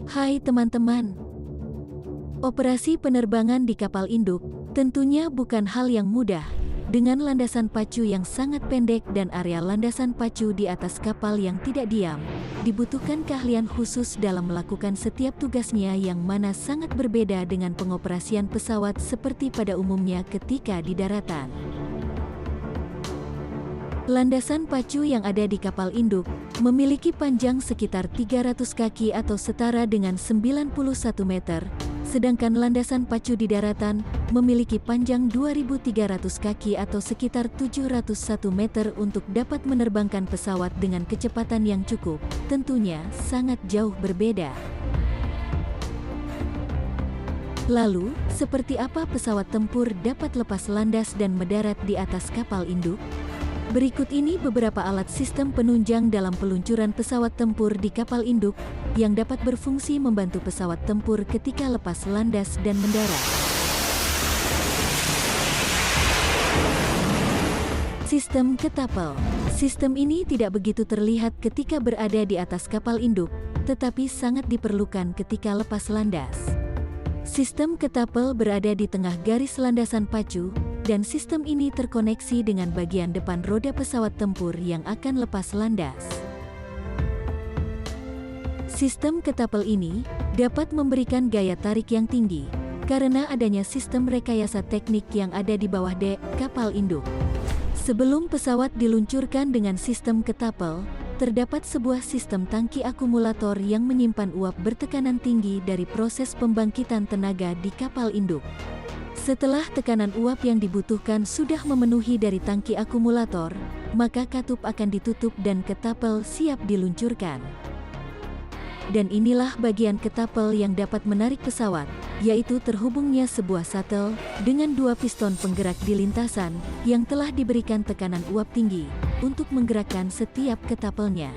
Hai teman-teman, operasi penerbangan di kapal induk tentunya bukan hal yang mudah. Dengan landasan pacu yang sangat pendek dan area landasan pacu di atas kapal yang tidak diam, dibutuhkan keahlian khusus dalam melakukan setiap tugasnya yang mana sangat berbeda dengan pengoperasian pesawat seperti pada umumnya ketika di daratan. Landasan pacu yang ada di kapal induk memiliki panjang sekitar 300 kaki atau setara dengan 91 meter, sedangkan landasan pacu di daratan memiliki panjang 2.300 kaki atau sekitar 701 meter untuk dapat menerbangkan pesawat dengan kecepatan yang cukup, tentunya sangat jauh berbeda. Lalu, seperti apa pesawat tempur dapat lepas landas dan mendarat di atas kapal induk? Berikut ini beberapa alat sistem penunjang dalam peluncuran pesawat tempur di kapal induk yang dapat berfungsi membantu pesawat tempur ketika lepas landas dan mendarat. Sistem ketapel. Sistem ini tidak begitu terlihat ketika berada di atas kapal induk, tetapi sangat diperlukan ketika lepas landas. Sistem ketapel berada di tengah garis landasan pacu, dan sistem ini terkoneksi dengan bagian depan roda pesawat tempur yang akan lepas landas. Sistem ketapel ini dapat memberikan gaya tarik yang tinggi, karena adanya sistem rekayasa teknik yang ada di bawah dek kapal induk. Sebelum pesawat diluncurkan dengan sistem ketapel, terdapat sebuah sistem tangki akumulator yang menyimpan uap bertekanan tinggi dari proses pembangkitan tenaga di kapal induk. Setelah tekanan uap yang dibutuhkan sudah memenuhi dari tangki akumulator, maka katup akan ditutup dan ketapel siap diluncurkan. Dan inilah bagian ketapel yang dapat menarik pesawat, yaitu terhubungnya sebuah shuttle dengan dua piston penggerak di lintasan yang telah diberikan tekanan uap tinggi untuk menggerakkan setiap ketapelnya.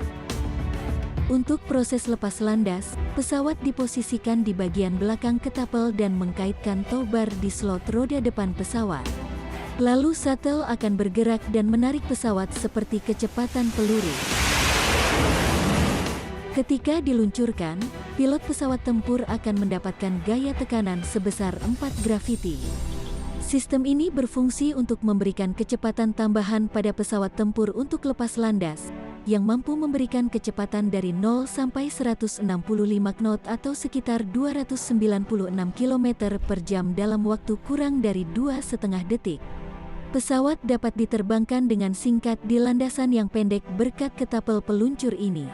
Untuk proses lepas landas, pesawat diposisikan di bagian belakang ketapel dan mengkaitkan tow bar di slot roda depan pesawat. Lalu shuttle akan bergerak dan menarik pesawat seperti kecepatan peluru. Ketika diluncurkan, pilot pesawat tempur akan mendapatkan gaya tekanan sebesar 4 graviti. Sistem ini berfungsi untuk memberikan kecepatan tambahan pada pesawat tempur untuk lepas landas, yang mampu memberikan kecepatan dari 0 sampai 165 knot atau sekitar 296 km per jam dalam waktu kurang dari 2,5 detik. Pesawat dapat diterbangkan dengan singkat di landasan yang pendek berkat ketapel peluncur ini.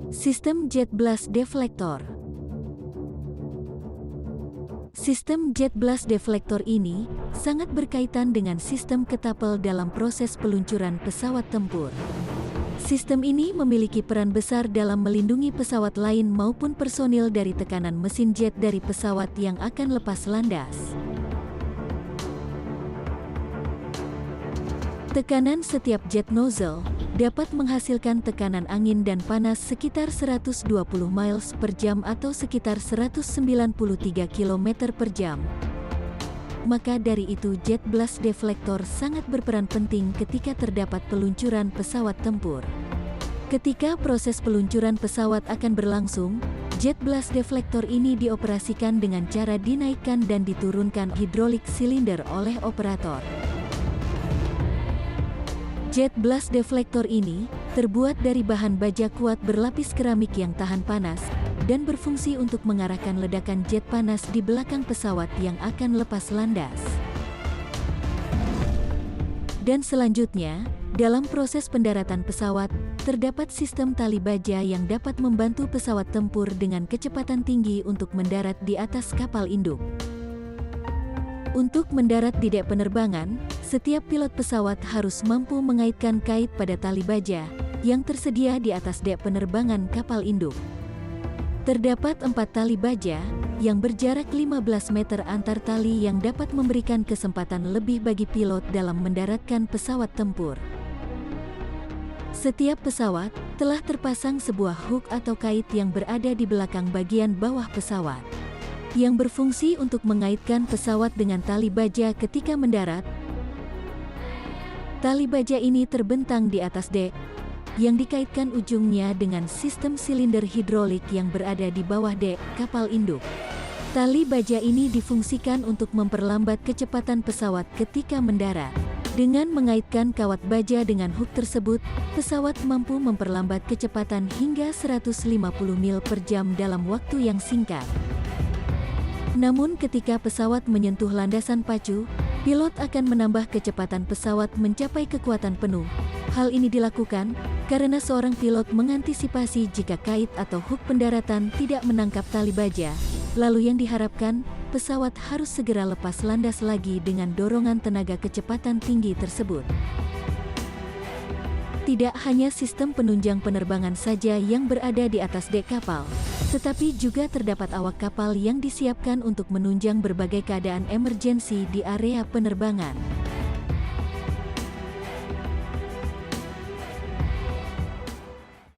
Sistem Jet Blast Deflector. Sistem Jet Blast Deflector ini sangat berkaitan dengan sistem ketapel dalam proses peluncuran pesawat tempur. Sistem ini memiliki peran besar dalam melindungi pesawat lain maupun personil dari tekanan mesin jet dari pesawat yang akan lepas landas. Tekanan setiap jet nozzle dapat menghasilkan tekanan angin dan panas sekitar 120 miles per jam atau sekitar 193 km per jam. Maka dari itu jet blast deflector sangat berperan penting ketika terdapat peluncuran pesawat tempur. Ketika proses peluncuran pesawat akan berlangsung, jet blast deflector ini dioperasikan dengan cara dinaikkan dan diturunkan hidrolik silinder oleh operator. Jet blast deflector ini terbuat dari bahan baja kuat berlapis keramik yang tahan panas dan berfungsi untuk mengarahkan ledakan jet panas di belakang pesawat yang akan lepas landas. Dan selanjutnya, dalam proses pendaratan pesawat, terdapat sistem tali baja yang dapat membantu pesawat tempur dengan kecepatan tinggi untuk mendarat di atas kapal induk. Untuk mendarat di dek penerbangan, setiap pilot pesawat harus mampu mengaitkan kait pada tali baja yang tersedia di atas dek penerbangan kapal induk. Terdapat 4 tali baja yang berjarak 15 meter antar tali yang dapat memberikan kesempatan lebih bagi pilot dalam mendaratkan pesawat tempur. Setiap pesawat telah terpasang sebuah hook atau kait yang berada di belakang bagian bawah pesawat, yang berfungsi untuk mengaitkan pesawat dengan tali baja ketika mendarat. Tali baja ini terbentang di atas dek, yang dikaitkan ujungnya dengan sistem silinder hidrolik yang berada di bawah dek kapal induk. Tali baja ini difungsikan untuk memperlambat kecepatan pesawat ketika mendarat. Dengan mengaitkan kawat baja dengan hook tersebut, pesawat mampu memperlambat kecepatan hingga 150 mil per jam dalam waktu yang singkat. Namun ketika pesawat menyentuh landasan pacu, pilot akan menambah kecepatan pesawat mencapai kekuatan penuh. Hal ini dilakukan karena seorang pilot mengantisipasi jika kait atau hook pendaratan tidak menangkap tali baja. Lalu yang diharapkan, pesawat harus segera lepas landas lagi dengan dorongan tenaga kecepatan tinggi tersebut. Tidak hanya sistem penunjang penerbangan saja yang berada di atas dek kapal, tetapi juga terdapat awak kapal yang disiapkan untuk menunjang berbagai keadaan emergensi di area penerbangan.